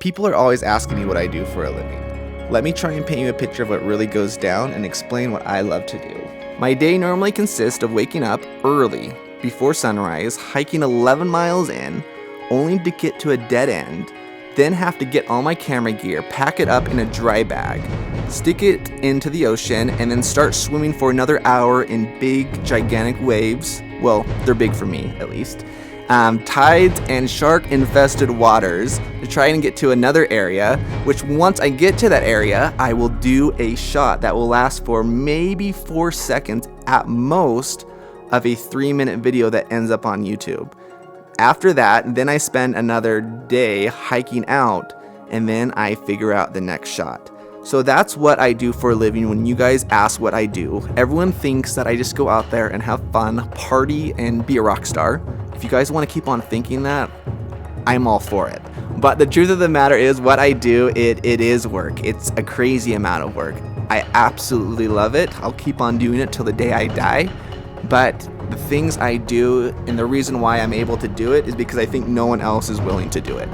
People are always asking me what I do for a living. Let me try and paint you a picture of what really goes down and explain what I love to do. My day normally consists of waking up early, before sunrise, hiking 11 miles in, only to get to a dead end, then have to get all my camera gear, pack it up in a dry bag, stick it into the ocean, and then start swimming for another hour in big, gigantic waves. Well, they're big for me, at least. Tides and shark-infested waters to try and get to another area, which once I get to that area, I will do a shot that will last for maybe 4 seconds at most of a 3-minute video that ends up on YouTube. After that, then I spend another day hiking out, and then I figure out the next shot. So that's what I do for a living. When you guys ask what I do, everyone thinks that I just go out there and have fun, party, and be a rock star. If you guys want to keep on thinking that, I'm all for it. But the truth of the matter is, what I do, it is work. It's a crazy amount of work. I absolutely love it. I'll keep on doing it till the day I die. But the things I do, and the reason why I'm able to do it, is because I think no one else is willing to do it.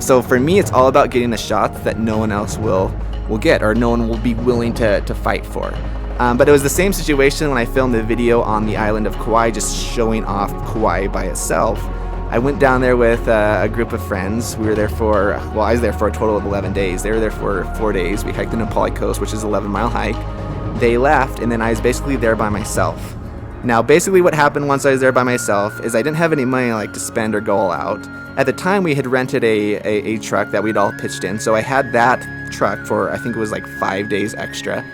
So for me, it's all about getting the shots that no one else will get, or no one will be willing to fight for. But it was the same situation when I filmed the video on the island of Kauai, just showing off Kauai by itself. I went down there with a group of friends. We were there for, well, I was there for a total of 11 days. They were there for 4 days. We hiked the Napali Coast, which is an 11-mile hike. They left, and then I was basically there by myself. Now, basically what happened once I was there by myself is I didn't have any money to spend or go all out. At the time, we had rented a truck that we'd all pitched in, so I had that truck for, I think it was 5 days extra,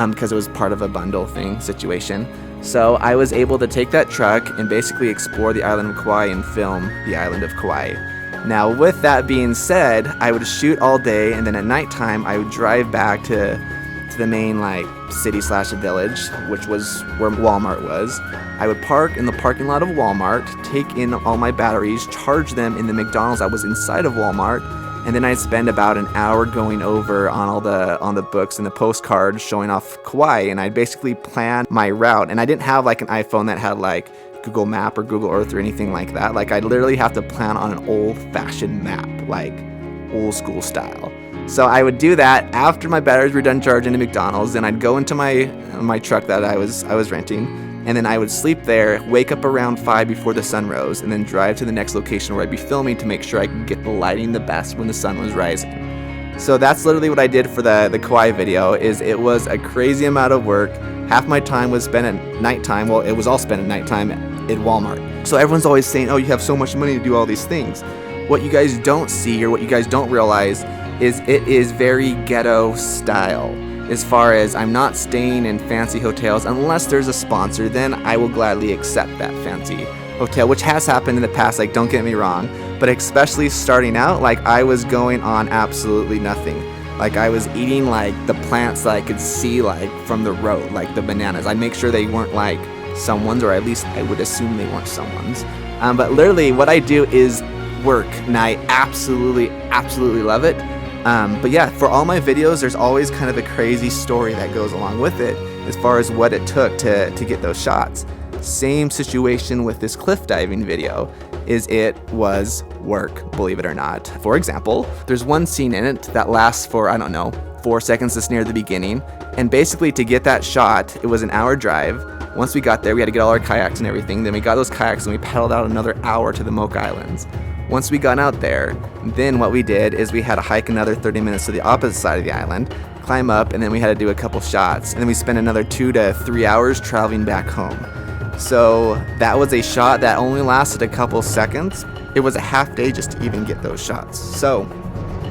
because it was part of a bundle thing situation. So I was able to take that truck and basically explore the island of Kauai and film the island of Kauai. Now, with that being said, I would shoot all day, and then at nighttime I would drive back to the main city/village, which was where Walmart was. I would park in the parking lot of Walmart, take in all my batteries, charge them in the McDonald's that was inside of Walmart, and then I'd spend about an hour going over on the books and the postcards showing off Kauai, and I'd basically plan my route. And I didn't have an iPhone that had Google Map or Google Earth or anything like that. I'd literally have to plan on an old-fashioned map, old school style. So I would do that after my batteries were done charging to McDonald's. Then I'd go into my truck that I was renting, and then I would sleep there, wake up around 5 before the sun rose, and then drive to the next location where I'd be filming to make sure I could get the lighting the best when the sun was rising. So that's literally what I did for the Kauai video. It was a crazy amount of work. Half my time was spent at nighttime. Well, it was all spent at nighttime at Walmart. So everyone's always saying, oh, you have so much money to do all these things. What you guys don't see, or what you guys don't realize, is it is very ghetto style. As far as I'm not staying in fancy hotels unless there's a sponsor, then I will gladly accept that fancy hotel, which has happened in the past, don't get me wrong, but especially starting out, I was going on absolutely nothing. I was eating the plants that I could see from the road, the bananas. I'd make sure they weren't someone's, or at least I would assume they weren't someone's. But literally what I do is work, and I absolutely love it. But yeah, for all my videos, there's always kind of a crazy story that goes along with it as far as what it took to get those shots. Same situation with this cliff diving video, it was work, believe it or not. For example, there's one scene in it that lasts for, 4 seconds just near the beginning. And basically to get that shot, it was an hour drive. Once we got there, we had to get all our kayaks and everything. Then we got those kayaks and we paddled out another hour to the Moke Islands. Once we got out there, then what we did is we had to hike another 30 minutes to the opposite side of the island, climb up, and then we had to do a couple shots. And then we spent another 2 to 3 hours traveling back home. So that was a shot that only lasted a couple seconds. It was a half day just to even get those shots. So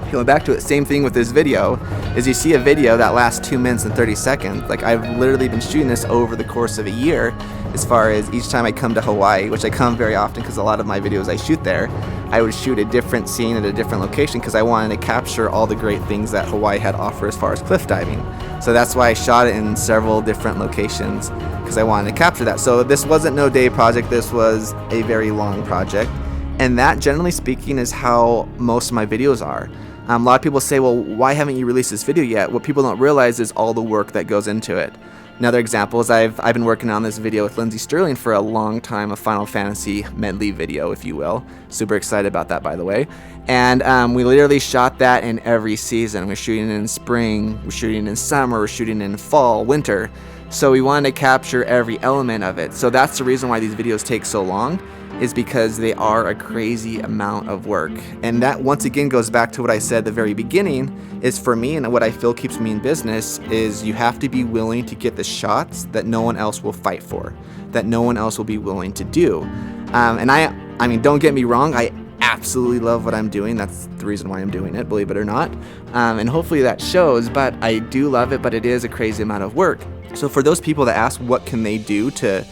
going back to it, same thing with this video, is you see a video that lasts 2 minutes and 30 seconds. I've literally been shooting this over the course of a year, as far as each time I come to Hawaii, which I come very often because a lot of my videos I shoot there, I would shoot a different scene at a different location because I wanted to capture all the great things that Hawaii had to offer as far as cliff diving. So that's why I shot it in several different locations, because I wanted to capture that. So this wasn't no day project, this was a very long project. And that, generally speaking, is how most of my videos are. A lot of people say, well, why haven't you released this video yet? What people don't realize is all the work that goes into it. Another example is I've been working on this video with Lindsey Sterling for a long time, a Final Fantasy medley video, if you will. Super excited about that, by the way. And we literally shot that in every season. We're shooting in spring, we're shooting in summer, we're shooting in fall, winter. So we wanted to capture every element of it. So that's the reason why these videos take so long, is because they are a crazy amount of work. And that once again goes back to what I said at the very beginning, is for me and what I feel keeps me in business is you have to be willing to get the shots that no one else will fight for, that no one else will be willing to do. And I mean, don't get me wrong, I absolutely love what I'm doing. That's the reason why I'm doing it, believe it or not. And hopefully that shows, but I do love it, but it is a crazy amount of work. So for those people that ask what can they do to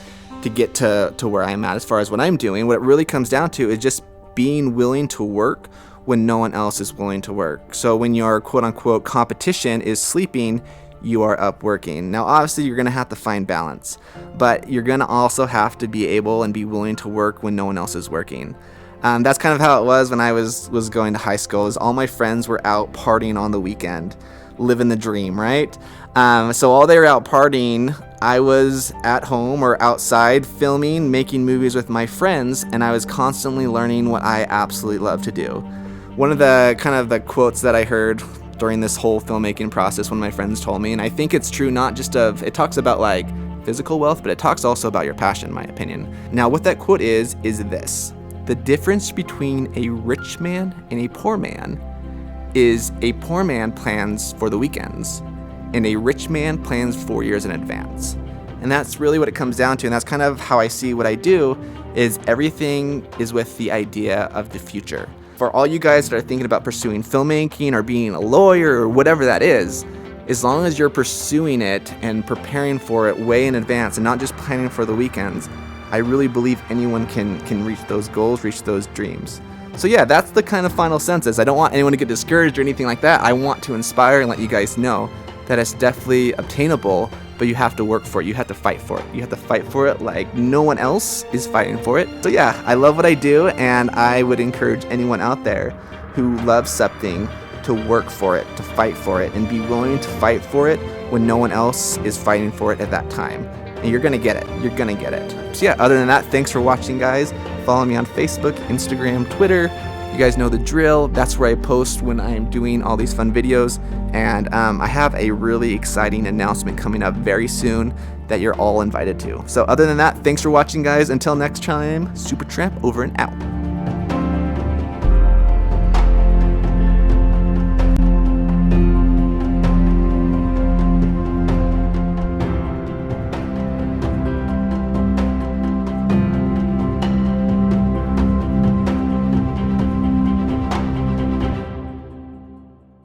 get to where I'm at as far as what I'm doing, what it really comes down to is just being willing to work when no one else is willing to work. So when your quote unquote competition is sleeping, you are up working. Now obviously you're gonna have to find balance, but you're gonna also have to be able and be willing to work when no one else is working. That's kind of how it was when I was going to high school, is all my friends were out partying on the weekend, living the dream, right? So while they were out partying, I was at home or outside filming, making movies with my friends, and I was constantly learning what I absolutely love to do. One of the kind of the quotes that I heard during this whole filmmaking process, one of my friends told me, and I think it's true, not just of, it talks about like physical wealth, but it talks also about your passion, in my opinion. Now what that quote is this: the difference between a rich man and a poor man is a poor man plans for the weekends and a rich man plans 4 years in advance. And that's really what it comes down to, and that's kind of how I see what I do, is everything is with the idea of the future. For all you guys that are thinking about pursuing filmmaking or being a lawyer or whatever that is, as long as you're pursuing it and preparing for it way in advance and not just planning for the weekends, I really believe anyone can reach those goals, reach those dreams. So yeah, that's the kind of final census. I don't want anyone to get discouraged or anything like that. I want to inspire and let you guys know that it's definitely obtainable, but you have to work for it. You have to fight for it. You have to fight for it like no one else is fighting for it. So yeah, I love what I do, and I would encourage anyone out there who loves something to work for it, to fight for it, and be willing to fight for it when no one else is fighting for it at that time. And you're gonna get it. You're gonna get it. So yeah, other than that, thanks for watching, guys. Follow me on Facebook, Instagram, Twitter. You guys know the drill. That's where I post when I'm doing all these fun videos. And I have a really exciting announcement coming up very soon that you're all invited to. So other than that, thanks for watching, guys. Until next time, Super Tramp over and out.